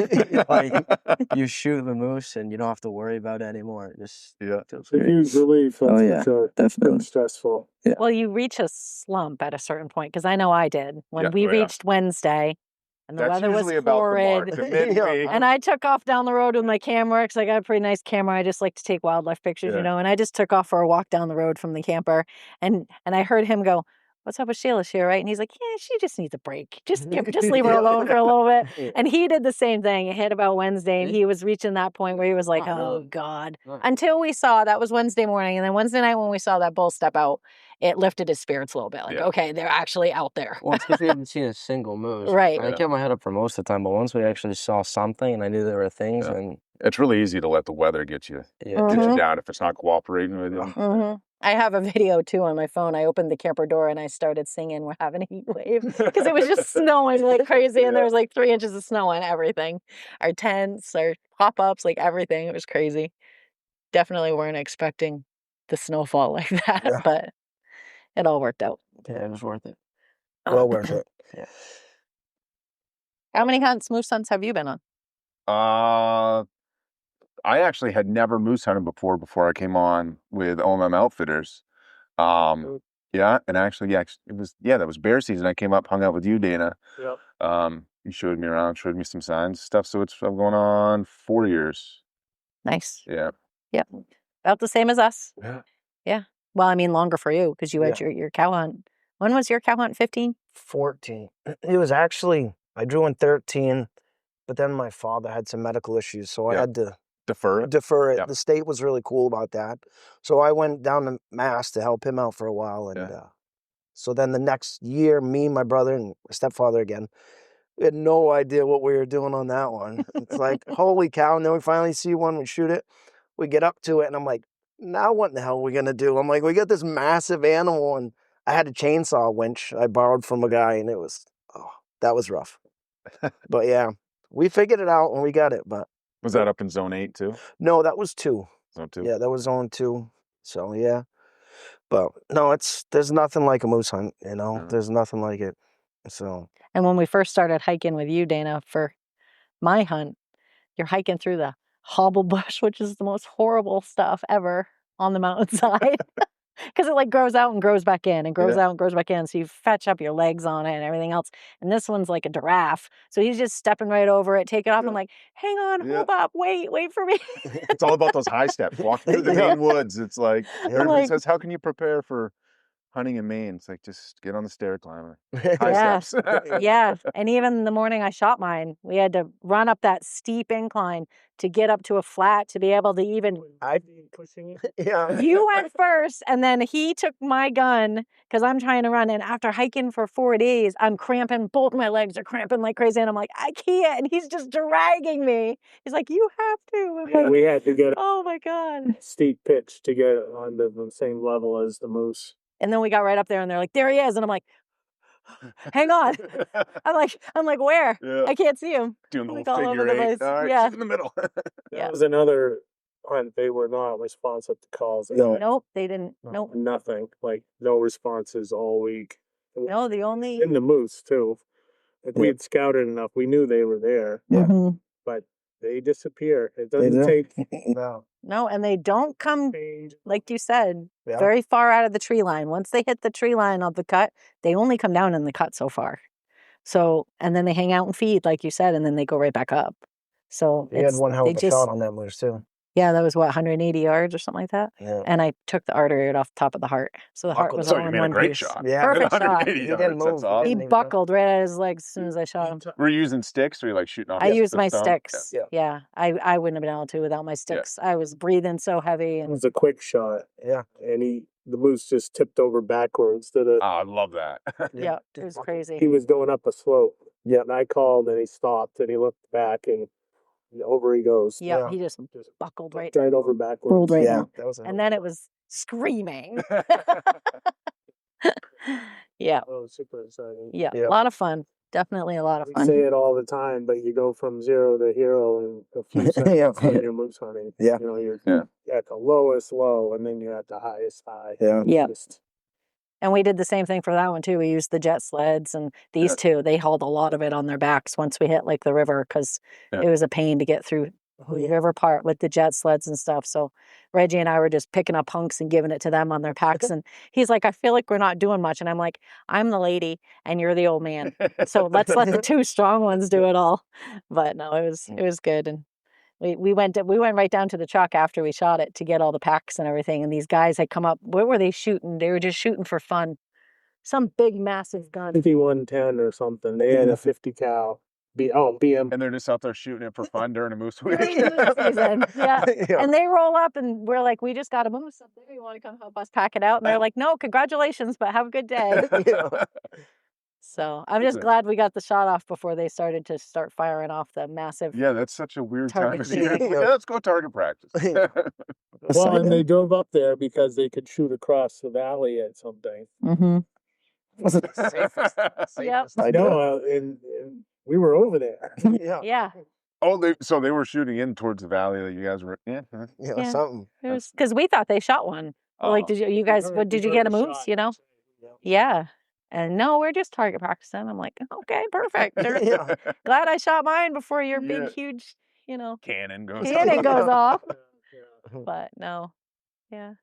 you shoot the moose and you don't have to worry about it anymore. It just feels It's a great. huge relief. Oh, yeah, That's been definitely. stressful. Yeah. Well, you reach a slump at a certain point because I know I did when we reached Wednesday, and the That's weather was usually about horrid. the mark, the midweek. And I took off down the road with my camera because I got a pretty nice camera. I just like to take wildlife pictures, And I just took off for a walk down the road from the camper, and I heard him go, "What's up with Sheila? Is she all right?" And he's like, "Yeah, she just needs a break. Just leave her alone for a little bit." And he did the same thing. It hit about Wednesday, and he was reaching that point where he was like, "Oh God!" Until we saw that was Wednesday morning, and then Wednesday night when we saw that bull step out, it lifted his spirits a little bit. Like, okay, they're actually out there. Well, it's because we haven't seen a single moose. Right. I kept my head up for most of the time, but once we actually saw something and I knew there were things, and it's really easy to let the weather get you down if it's not cooperating with you. Mm-hmm. I have a video too on my phone. I opened the camper door and I started singing "We're Having a Heat Wave" because it was just snowing like crazy, and there was like 3 inches of snow on everything. Our tents, our pop-ups, like everything. It was crazy. Definitely weren't expecting the snowfall like that, but it all worked out. yeah, it was worth it. Well worth it. Yeah. How many moose hunts have you been on? I actually had never moose hunted before I came on with OMM Outfitters. Yeah, and actually, it was that was bear season. I came up, hung out with you, Dana. Yep. You showed me around, showed me some signs, stuff. So it's going on 4 years. Nice. Yeah. Yep. About the same as us. Yeah. Yeah. Well, I mean, longer for you because you had your cow hunt. When was your cow hunt? 15? 14. It was actually, I drew in 13, but then my father had some medical issues, so I had to defer it. Yep. The state was really cool about that. So I went down to Mass to help him out for a while. And so then the next year, me, my brother, and my stepfather again, we had no idea what we were doing on that one. It's like, holy cow. And then we finally see one, we shoot it, we get up to it, and I'm like, now what in the hell are we going to do? I'm like, we got this massive animal, and I had a chainsaw winch I borrowed from a guy, and it was, that was rough. But yeah, we figured it out and we got it. But was that up in Zone 8 too? No, that was 2. Zone 2? Yeah, that was Zone 2. So yeah. But no, there's nothing like a moose hunt, There's nothing like it. So. And when we first started hiking with you, Dana, for my hunt, you're hiking through the hobble bush, which is the most horrible stuff ever on the mountainside. because it like grows out and grows back in and grows out and grows back in. So you fetch up your legs on it and everything else. And this one's like a giraffe. So he's just stepping right over it, take it off. I'm like, hang on, hold up, wait for me. It's all about those high steps. Walking through the Maine woods. It's like, everybody says, how can you prepare for hunting in Maine? It's like, just get on the stair climber. High steps. Yeah. And even the morning I shot mine, we had to run up that steep incline to get up to a flat to be able to even. I've been pushing it. Yeah. You went first, and then he took my gun because I'm trying to run. And after hiking for 4 days, I'm cramping. Both my legs are cramping like crazy. And I'm like, I can't. And he's just dragging me. He's like, you have to. Yeah, we had to get oh my God. a steep pitch to get on the same level as the moose. And then we got right up there and they're like, there he is. And I'm like, hang on. I'm like, where? Yeah. I can't see him. Doing the Like whole all over figure the eight. place. All right, Yeah. keep in the middle. Yeah. That was another hunt. They were not responsive to calls. Nope, they didn't. Nope. Nothing. Like no responses all week. No, the only. In the moose too. Like we had scouted enough. We knew they were there. Mhm. But they disappear. It doesn't take No, and they don't come, like you said, Yeah. very far out of the tree line. Once they hit the tree line of the cut, they only come down in the cut so far. So, and then they hang out and feed, like you said, and then they go right back up. So He had one hell of they a shot on that moose too. Yeah, that was what, 180 yards or something like that. Yeah. And I took the artery right off the top of the heart, so the heart was So all you in made a one great piece. shot. Yeah. Perfect shot. 180 He yards. didn't That's move. awesome. He buckled right at his legs as soon as I shot him. Were you using sticks or were you like shooting off I used the my stone? sticks. Yeah. I wouldn't have been able to without my sticks. I was breathing so heavy. It And was a quick shot. Yeah. And the moose just tipped over backwards to the. Oh, I love that. yeah, it was crazy. He was going up a slope. Yeah. And I called and he stopped and he looked back and over he goes. Yeah, he just buckled right over backwards. rolled right Yeah. down. That was And then it was screaming. Yeah. Oh, super exciting. Yeah, a lot of fun. Definitely a lot of We fun. say it all the time, but you go from zero to hero in a few seconds when you're moose hunting. Yeah. You know, you're at the lowest low and then you're at the highest high. Yeah. Yeah. Just, And we did the same thing for that one too. We used the jet sleds, and these two, they hauled a lot of it on their backs once we hit like the river, because it was a pain to get through the river part with the jet sleds and stuff. So Reggie and I were just picking up hunks and giving it to them on their packs. And he's like, I feel like we're not doing much. And I'm like, I'm the lady and you're the old man. So let's let the two strong ones do it all. But no, it was good. And we went right down to the truck after we shot it to get all the packs and everything. And these guys had come up. What were they shooting? They were just shooting for fun. Some big, massive gun. 5110 or something. They had a 50 cal. BM. And they're just out there shooting it for fun during a moose week. Season. Yeah. And they roll up and we're like, we just got a moose up there. You want to come help us pack it out? And they're like, no, congratulations, but have a good day. So I'm just glad we got the shot off before they started firing off the massive. Yeah, that's such a weird time of target year. shooting. Let's go target practice. Well, and they drove up there because they could shoot across the valley at something. Mm-hmm. Wasn't the safest Yep. I know, and we were over there. Yeah. Oh, so they were shooting in towards the valley that you guys were. Yeah. Yeah. Something. It was because we thought they shot one. We're like, did you guys? But did you get a moose? You know? Yeah. And no, we're just target practicing. I'm like, okay, perfect. Glad I shot mine before your big, huge, Cannon goes off. But no, yeah.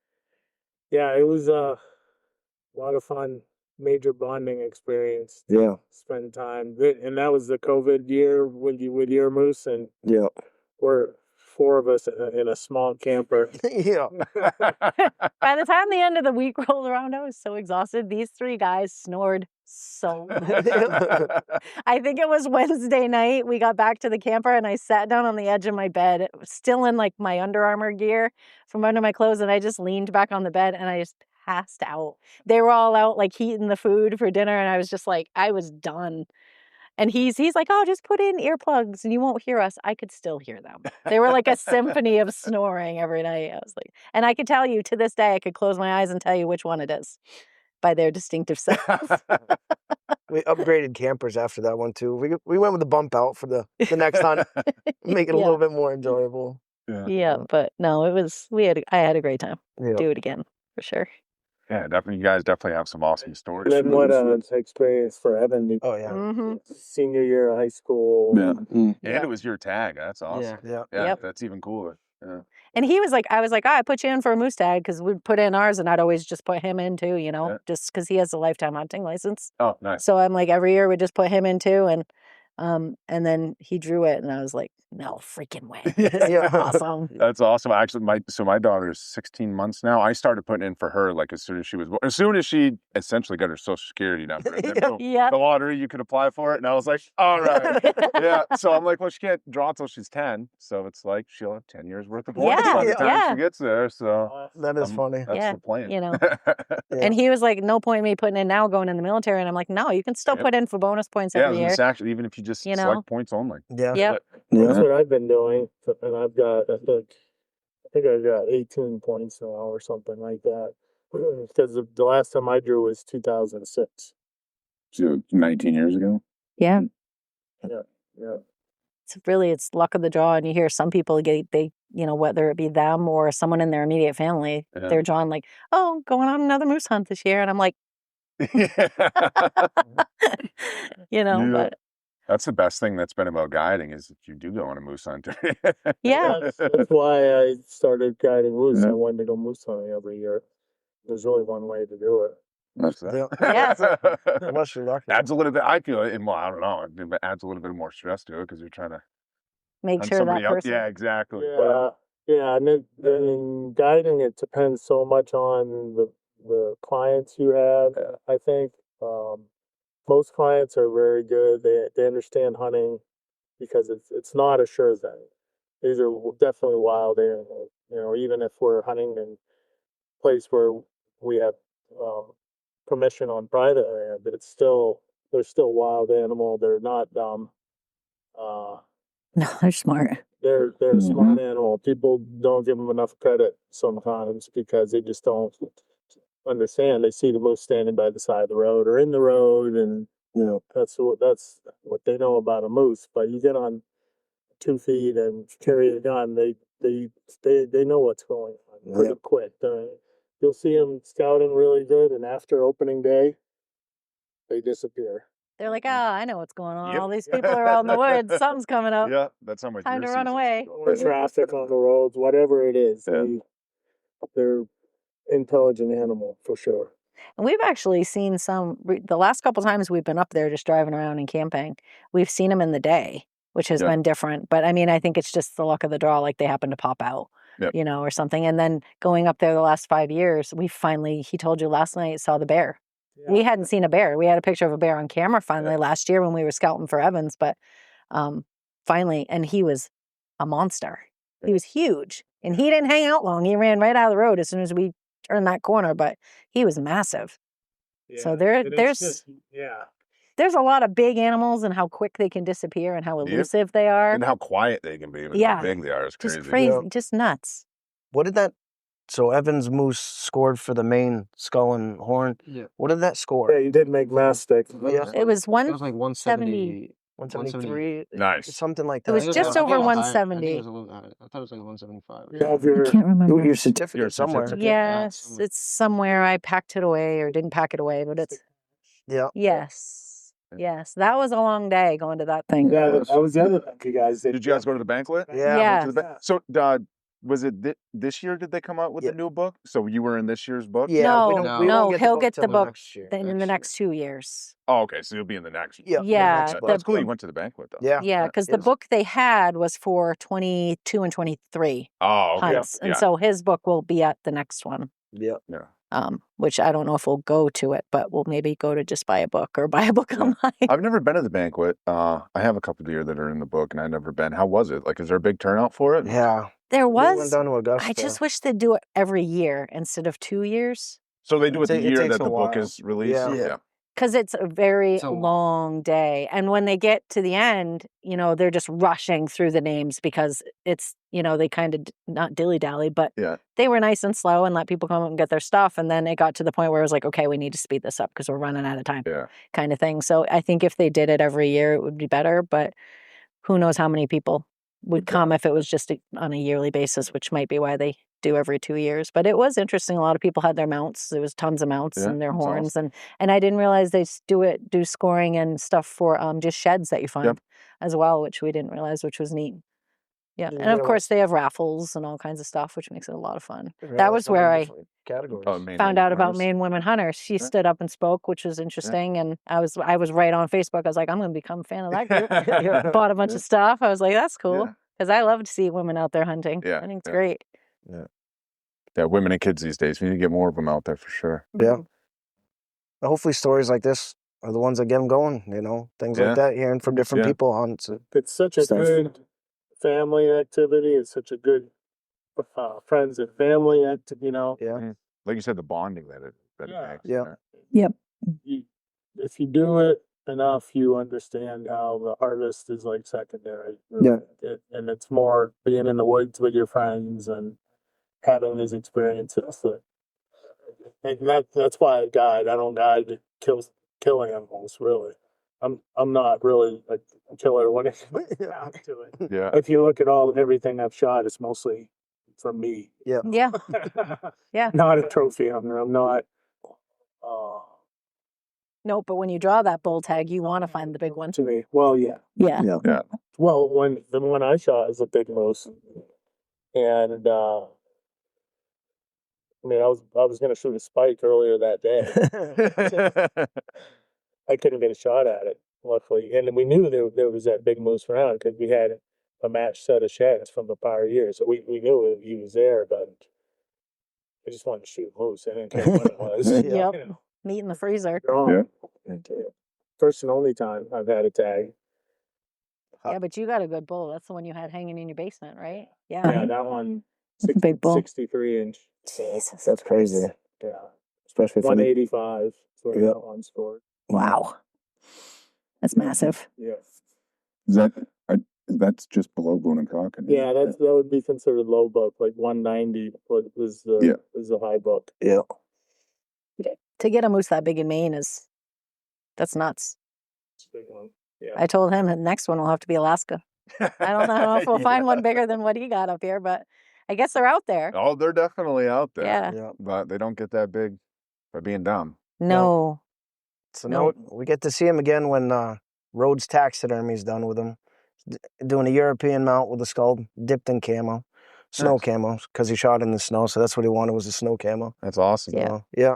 Yeah, it was a lot of fun. Major bonding experience. Yeah. Spend time, and that was the COVID year with your moose, and we're 4 of us in a small camper. Yeah. By the time the end of the week rolled around, I was so exhausted. These 3 guys snored so much. I think it was Wednesday night. We got back to the camper and I sat down on the edge of my bed, still in like my Under Armour gear from under my clothes, and I just leaned back on the bed and I just passed out. They were all out like heating the food for dinner, and I was just like, I was done. And he's like, oh, just put in earplugs and you won't hear us. I could still hear them. They were like a symphony of snoring every night. I was like, and I could tell you to this day, I could close my eyes and tell you which one it is by their distinctive sounds. We upgraded campers after that one too. We went with the bump out for the next hunt, make it a little bit more enjoyable. Yeah, but no, I had a great time. Yeah. Do it again for sure. Yeah, definitely. You guys definitely have some awesome stories. And then what an experience for Evan. Oh yeah. Mm-hmm. Senior year of high school. And it was your tag. That's awesome. Yeah. Yeah, that's even cooler. Yeah. And he was like, I was like, I put you in for a moose tag because we'd put in ours, and I'd always just put him in too, just because he has a lifetime hunting license. Oh, nice. So I'm like, every year we'd just put him in too, and then he drew it, and I was like, no freaking way. This is awesome. That's awesome. Actually, my daughter's 16 months now. I started putting in for her like as soon as she was born. As soon as she essentially got her Social Security number. And then boom, Yep. the lottery, you could apply for it. And I was like, all right. Yeah. So I'm like, well, she can't draw until she's 10. So it's like she'll have 10 years worth of points by the time she gets there. So that is funny. That's the plan. And he was like, no point in me putting in now going in the military. And I'm like, no, you can still put in for bonus points every year. Actually, even if you just select points only. Yeah. Yep. That's what I've been doing, and I've got, I think I got 18 points now or something like that. Because the last time I drew was 2006. So 19 years ago. Yeah. Yeah. It's luck of the draw, and you hear some people whether it be them or someone in their immediate family, they're drawing like, oh, going on another moose hunt this year, and I'm like, but. That's the best thing that's been about guiding is that you do go on a moose hunt. That's why I started guiding moose. I wanted to go moose hunting every year. There's only one way to do it. Unless you're lucky. Adds a little bit. I feel it. Well, I don't know. It adds a little bit more stress to it because you're trying to make sure that person. Yeah, exactly. Yeah, and in guiding, it depends so much on the clients you have. I think most clients are very good. They understand hunting because it's not a sure thing. These are definitely wild animals. Even if we're hunting in a place where we have permission on private land, they're still wild animal. They're not dumb. No, they're smart. They're a smart animal. People don't give them enough credit sometimes because they just don't understand. They see the moose standing by the side of the road or in the road, and that's what they know about a moose. But you get on 2 feet and carry a gun, they know what's going on pretty quick. You'll see them scouting really good, and after opening day, they disappear. They're like, I know what's going on. All these people are out in the woods. Something's coming up. Yeah, that's how much time to run away. Or traffic on the roads, whatever it is. They're intelligent animal for sure. And we've actually seen the last couple times we've been up there just driving around and camping, we've seen them in the day, which has been different. But I mean, I think it's just the luck of the draw, like they happen to pop out, or something. And then going up there the last 5 years, he told you last night, saw the bear. Yeah. We hadn't seen a bear. We had a picture of a bear on camera finally last year when we were scouting for Evans, but finally, and he was a monster. He was huge, and he didn't hang out long. He ran right out of the road as soon as we turned that corner, but he was massive. Yeah, so there's a lot of big animals and how quick they can disappear and how elusive they are. And how quiet they can be when how big they are. It's crazy. Just crazy, just nuts. What did that... So Evans Moose scored for the main skull and horn. Yeah. What did that score? Yeah, you did make mastic. Yeah. It was like 170. 173. Nice. Something like that. It was just over 170. I think it was a little, I thought it was like 175. I can't remember. Your certificate somewhere. Yes, it's somewhere. I packed it away or didn't pack it away, but it's... Yeah. Yes. That was a long day going to that thing. Yeah, that was the other thing you guys did. Did you guys go to the banquet? Yeah. So, was it this year? Did they come out with the new book? So you were in this year's book? Yeah. No, he'll get the book in the next 2 years. Oh, okay. So you'll be in the next. Yeah. That's cool. You went to the banquet though. Yeah. Yeah, because the book they had was for 22 and 23 hunts, and so his book will be at the next one. Yeah. Which I don't know if we'll go to it, but we'll maybe go to just buy a book or buy a book online. I've never been to the banquet. I have a couple of deer that are in the book, and I've never been. How was it? Like, is there a big turnout for it? Yeah. There was. We went down to Augusta. I just wish they'd do it every year instead of 2 years. So they do it the year that the book is released? Yeah. Because it's a very long day. And when they get to the end, they're just rushing through the names because it's, they kind of not dilly-dally, but they were nice and slow and let people come up and get their stuff. And then it got to the point where it was like, okay, we need to speed this up because we're running out of time kind of thing. So I think if they did it every year, it would be better. But who knows how many people would come if it was just on a yearly basis, which might be why they do every 2 years. But it was interesting. A lot of people had their mounts. There was tons of mounts and their horns. Awesome. And I didn't realize they do scoring and stuff for just sheds that you find as well, which we didn't realize, which was neat. Yeah, You and of get course they have raffles and all kinds of stuff, which makes it a lot of fun. away- That was so many where I different categories. Oh, Maine found Lady out about Hunters. Maine Women Hunters. She Yeah. stood up and spoke, which was interesting. And I was right on Facebook. I was like, I'm going to become a fan of that group. Bought a bunch of stuff. I was like, that's cool Yeah. because I love to see women out there hunting. Yeah, I think it's yeah. great. Yeah, women and kids these days. We need to get more of them out there for sure. Yeah. Hopefully stories like this are the ones that get them going, things Yeah. like that, hearing from different Yeah. people on it. It's such a Stuff. good family activity. It's such a good friends and family activity. Yeah. Like you said, the bonding that it Yeah. makes. Yeah. Yep. If you do it enough, you understand how the harvest is like secondary. Yeah. And it's more being in the woods with your friends and having these experiences. And that's why I guide. I don't guide to killing animals, really. I'm not really a killer when it comes down to it. Yeah. If you look at everything I've shot, it's mostly for me. Yeah. Yeah. Yeah. Not a trophy hunter. I'm not. No, but when you draw that bull tag, you want to find the big one. To me, well, yeah. Yeah. Yeah. Well, when the one I shot is a big moose, and I mean, I was gonna shoot a spike earlier that day. I couldn't get a shot at it, luckily, and we knew there was that big moose around because we had a matched set of sheds from the prior year, so we knew he was there, but I just wanted to shoot a moose. I didn't care what it was. Yep. You know. Meat in the freezer. Yeah. First and only time I've had a tag. Yeah, but you got a good bull. That's the one you had hanging in your basement, right? Yeah, that one. That's a big bull. 63 inch. Jesus. That's crazy. Yeah. Especially for 185 is where Yep. that one scored. Wow. That's massive. Yeah. That's just below Boone and Cock. Yeah, that would be considered low buck, like 190 was the high buck. Yeah. To get a moose that big in Maine that's nuts. It's a big one. Yeah. I told him the next one will have to be Alaska. I don't know if we'll find one bigger than what he got up here, but I guess they're out there. Oh, they're definitely out there. Yeah. Yeah. But they don't get that big by being dumb. No. So No. now we get to see him again when Rhodes Taxidermy's done with him. Doing a European mount with a skull dipped in camo. Snow Nice. camo, because he shot in the snow, so that's what he wanted was a snow camo. That's awesome. Yeah. So, yeah.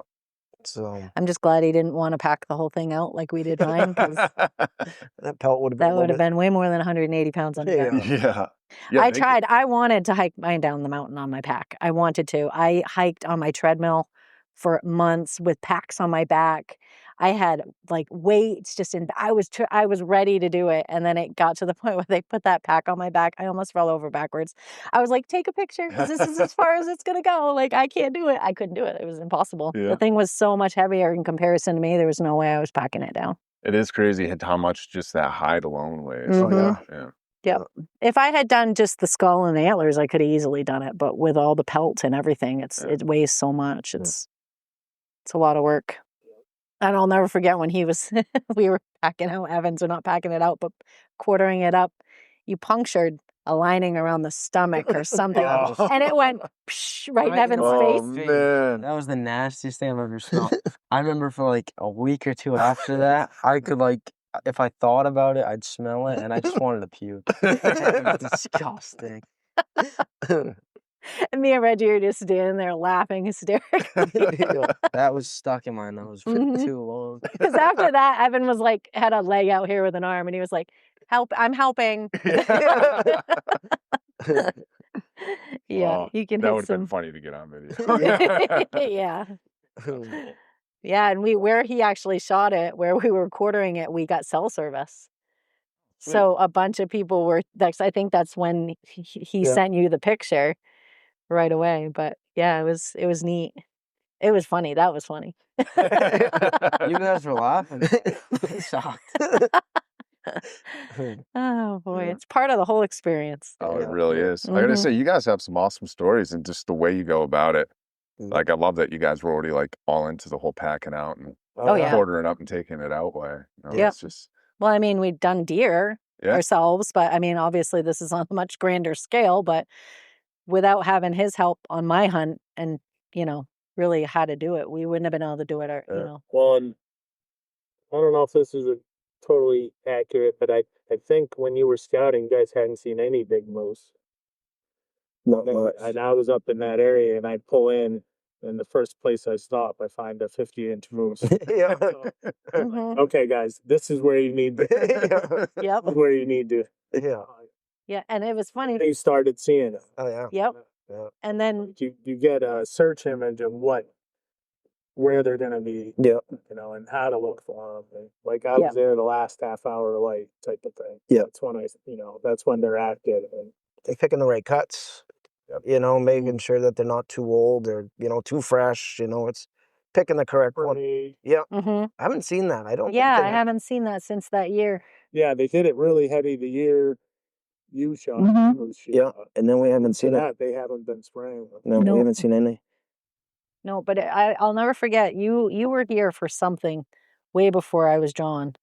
So I'm just glad he didn't want to pack the whole thing out like we did mine, because that pelt would have been that would have been way more than 180 pounds on the Yeah. ground. Yeah. Yeah, I they tried. I wanted to hike mine down the mountain on my pack. I wanted to. I hiked on my treadmill for months with packs on my back. I had like weights just in. I was ready to do it, and then it got to the point where they put that pack on my back. I almost fell over backwards. I was like, "Take a picture, because this is as far as it's gonna go." Like, I can't do it. I couldn't do it. It was impossible. Yeah. The thing was so much heavier in comparison to me. There was no way I was packing it down. It is crazy how much just that hide alone weighs. Oh, Mhm. yeah. Yeah. Yep. If I had done just the skull and the antlers, I could have easily done it. But with all the pelt and everything, it weighs so much. It's a lot of work. And I'll never forget when he was we were packing out Evans, or not packing it out, but quartering it up. You punctured a lining around the stomach or something, Oh. and it went psh, right in Evan's Oh, face. man. That was the nastiest thing I've ever smelled. I remember for like a week or two after that, I could if I thought about it, I'd smell it, and I just wanted to puke. It was disgusting. And me and Reggie were just standing there laughing hysterically. That was stuck in my nose for Mhm. too long. Because after that, Evan was like, had a leg out here with an arm, and he was like, "Help! I'm helping." Yeah, Oh, you can that hit would have been some. funny to get on video. Yeah, yeah, and where he actually shot it, where we were quartering it, we got cell service. So a bunch of people were. I think that's when he Yeah. sent you the picture right away. But yeah, it was neat. It was funny. That was funny. You guys were laughing. Shocked. Oh boy, Yeah. it's part of the whole experience. Oh, it Yeah. really is. I gotta Mhm. say, you guys have some awesome stories, and just the way you go about it. Like, I love that you guys were already like all into the whole packing out and Oh, yeah. quartering up and taking it out way. Yeah. It's just Well, I mean, we've done deer Yeah. ourselves, but I mean, obviously this is on a much grander scale, but without having his help on my hunt and, really how to do it, we wouldn't have been able to do it, Well, and I don't know if this is totally accurate, but I think when you were scouting, you guys hadn't seen any big moose. Not much. And I was up in that area, and I pull in, and the first place I stop, I find a 50-inch moose. Yeah. Mhm. Okay, guys, this is where you need to. Yep. Where you need to. Yeah. Yeah, and it was funny. They started seeing it. Oh yeah. Yep. Yeah. And then You get a search image of where they're gonna be, Yeah. you know, and how to look for them. And like I Yeah. was there the last half hour of light type of thing. Yeah. That's when that's when they're active. And They're picking the right cuts. Yep. You know, making sure that they're not too old or too fresh. You know, it's picking the correct one. Yeah. mhm. I haven't seen that. I don't. Yeah, think I they haven't seen that since that year. yeah, they did it really heady the year you shot. Mhm. Moose Yeah, shot. and then we haven't seen it. That they haven't been spraying with. No, No. we haven't seen any. No, but I'll never forget you were here for something way before I was drawn.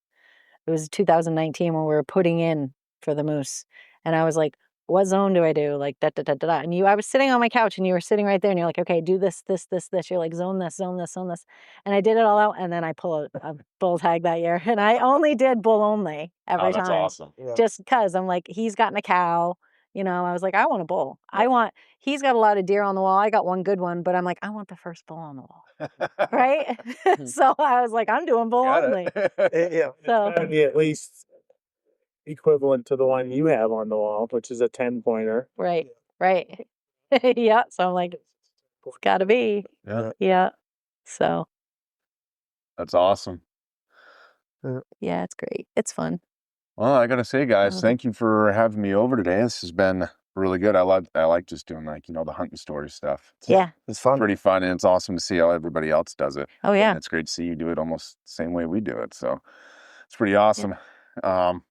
It was 2019 when we were putting in for the moose. And I was like, what zone do I do? Like, da, da, da, da, da. And I was sitting on my couch and you were sitting right there and you're like, okay, do this, this, this, this. You're like, zone this, zone this, zone this. And I did it all out. And then I pull a bull tag that year. And I only did bull only every Oh, that's time. awesome. Yeah. Just because I'm like, he's gotten a cow. I was like, I want a bull. He's got a lot of deer on the wall. I got one good one, but I'm like, I want the first bull on the wall. Right? So I was like, I'm doing bull Got only. it. Yeah. So That'd be at least equivalent to the one you have on the wall, which is a 10-pointer. right. Yeah. So I'm like, it's gotta be. Yeah. Yeah. So That's awesome. yeah, it's great. It's fun. Well, I gotta say, guys, Uh-huh. thank you for having me over today. This has been really good. I like just doing the hunting story stuff. It's Yeah. It's fun. pretty fun, and it's awesome to see how everybody else does it. Oh yeah. And it's great to see you do it almost the same way we do it. So it's pretty awesome.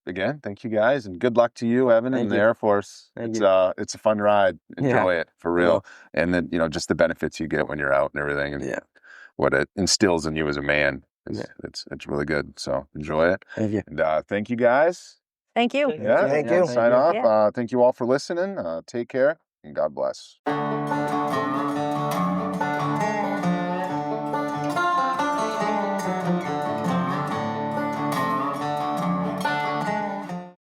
Again, thank you guys, and good luck to you, Evan, Thank in the you. Air Force. Thank It's a fun ride. Enjoy it for real. Yeah. And then just the benefits you get when you're out and everything, and Yeah. what it instills in you as a man. Yeah. It's really good. So enjoy it. Thank you. And thank you guys. Thank you. Thank you. Sign off. Yeah. Thank you all for listening. Take care and God bless.